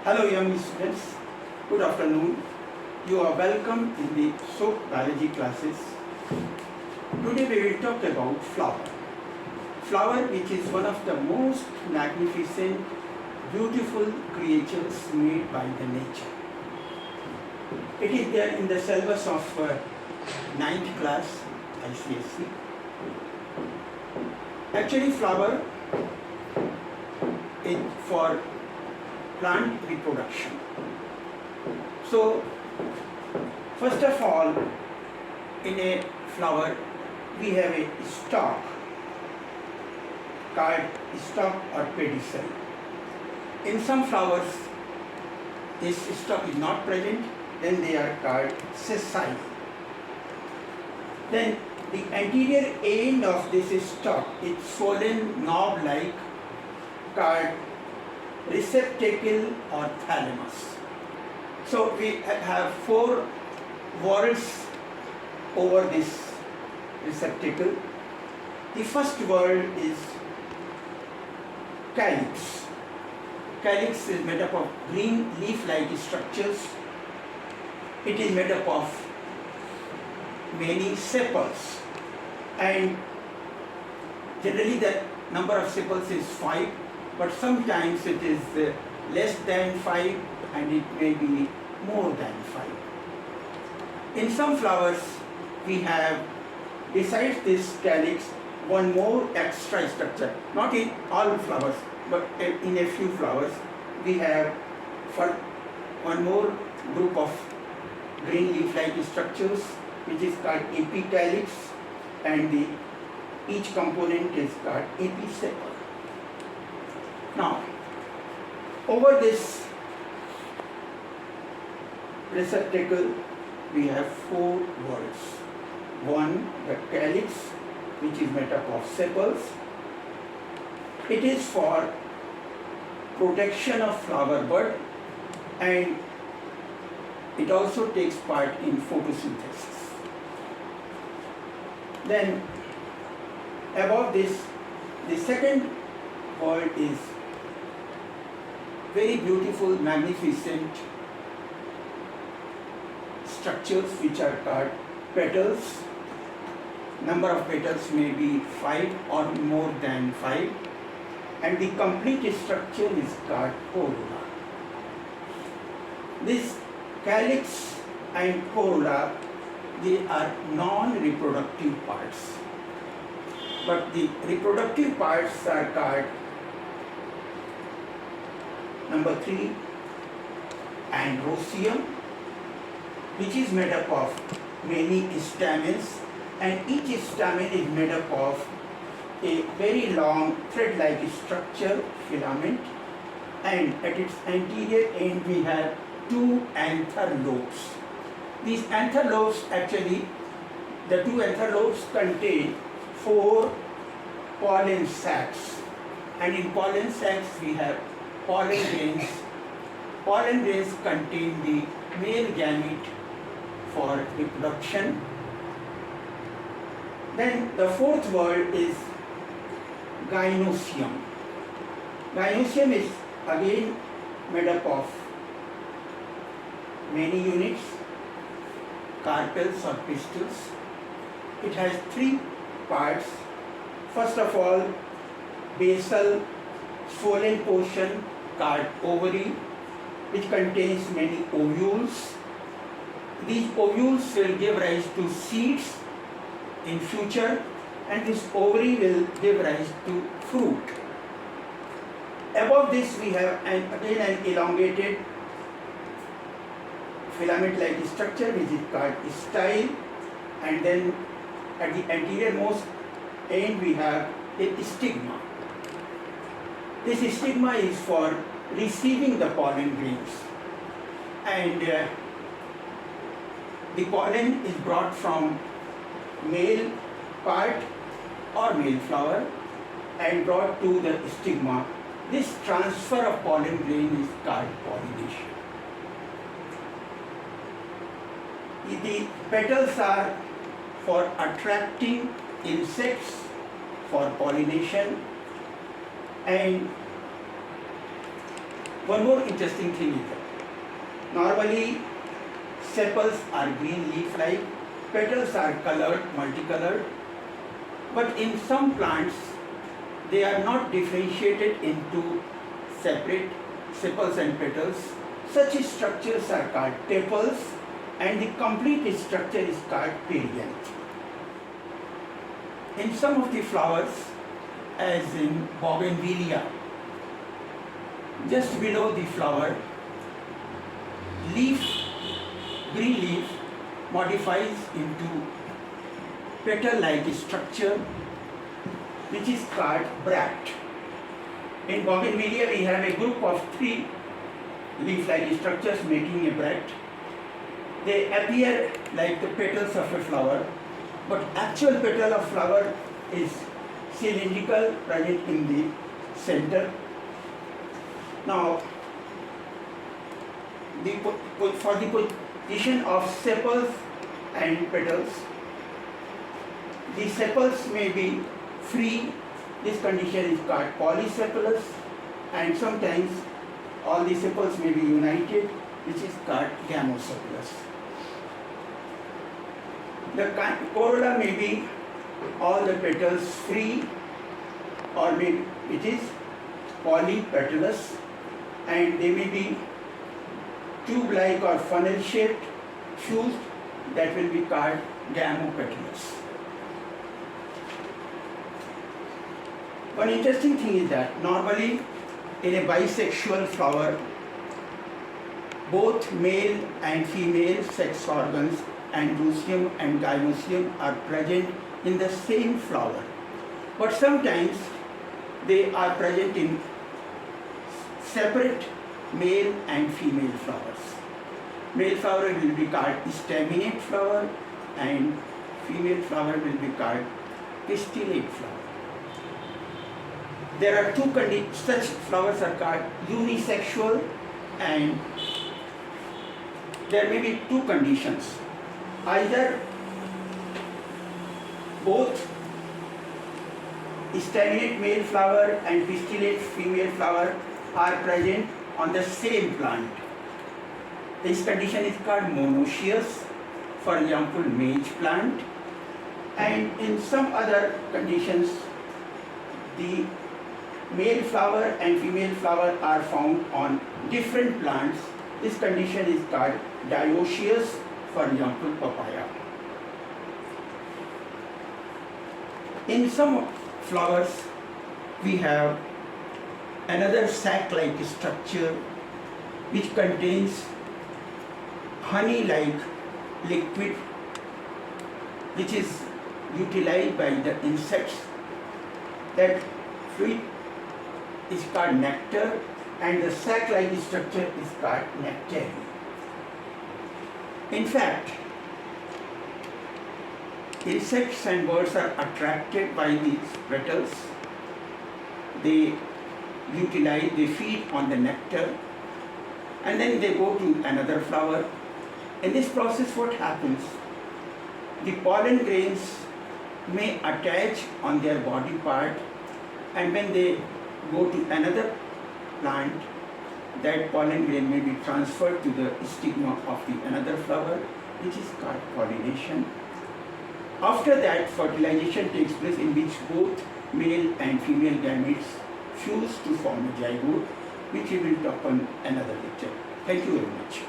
Hello young students, good afternoon. You are welcome in the soap biology classes. Today we will talk about flower. Flower, which is one of the most magnificent, beautiful creatures made by the nature. It is there in the syllabus of 9th class ICSE. Actually, flower is for plant reproduction. So, first of all, in a flower, we have a stalk called stalk or pedicel. In some flowers, this stalk is not present, then they are called sessile. Then the anterior end of this stalk is swollen knob-like called receptacle or thalamus. So we have 4 whorls over this receptacle. The first whorl is calyx. Calyx is made up of green leaf-like structures. It is made up of many sepals, and generally the number of sepals is 5, but sometimes it is less than 5 and it may be more than 5. In some flowers we have, besides this calyx, one more extra structure. Not in all flowers, but in a few flowers we have one more group of green leaf-like structures, which is called epicalyx, and each component is called episepal. Now, over this receptacle, we have 4 whorls. One, the calyx, which is made up of sepals. It is for protection of flower bud, and it also takes part in photosynthesis. Then, above this, the second whorl is very beautiful, magnificent structures which are called petals. Number of petals may be 5 or more than 5, and the complete structure is called corolla. This calyx and corolla, they are non-reproductive parts, but the reproductive parts are called number 3, androecium, which is made up of many stamens, and each stamen is made up of a very long thread-like structure, filament, and at its anterior end we have 2 anther lobes. These anther lobes, actually, the 2 anther lobes contain 4 pollen sacs, and in pollen sacs we have pollen grains. Pollen grains contain the male gamete for reproduction. Then the 4th whorl is gynoecium. Gynoecium is again made up of many units, carpels or pistils. It has 3 parts. First of all, basal swollen portion called ovary, which contains many ovules. These ovules will give rise to seeds in future, and this ovary will give rise to fruit. Above this we have again an elongated filament-like structure which is called style, and then at the anterior-most end we have a stigma. This stigma is for receiving the pollen grains, and the pollen is brought from male part or male flower and brought to the stigma. This transfer of pollen grain is called pollination. The petals are for attracting insects for pollination, and One more interesting thing is that normally sepals are green leaf-like, petals are colored, multicolored, but in some plants they are not differentiated into separate sepals and petals. Such structures are called tepals and the complete structure is called perianth. In some of the flowers, as in bougainvillea, just below the flower, leaf, green leaf modifies into petal-like structure which is called bract. In bougainvillea we have a group of 3 leaf-like structures making a bract. They appear like the petals of a flower, but actual petal of flower is cylindrical, present in the center. Now, for the position of sepals and petals, the sepals may be free. This condition is called polysepalous, and sometimes all the sepals may be united, which is called gamosepalous. The corolla may be all the petals free, or maybe it is polypetalous, and they may be tube-like or funnel-shaped, fused, that will be called gamopetalous. One interesting thing is that normally in a bisexual flower, both male and female sex organs, androecium and gynoecium, are present in the same flower. But sometimes they are present in separate male and female flowers. Male flower will be called staminate flower and female flower will be called pistillate flower. There are such flowers are called unisexual, and there may be 2 conditions. Either both staminate male flower and pistillate female flower are present on the same plant. This condition is called monoecious, for example maize plant, and in some other conditions the male flower and female flower are found on different plants. This condition is called dioecious, for example papaya. In some flowers we have another sac-like structure which contains honey-like liquid which is utilized by the insects. That fluid is called nectar and the sac-like structure is called nectarium. In fact, insects and birds are attracted by these petals. They feed on the nectar and then they go to another flower. In this process what happens? The pollen grains may attach on their body part, and when they go to another plant, that pollen grain may be transferred to the stigma of the another flower, which is called pollination. After that, fertilization takes place in which both male and female gametes fuse to form a zygote, which we will talk on another lecture. Thank you very much.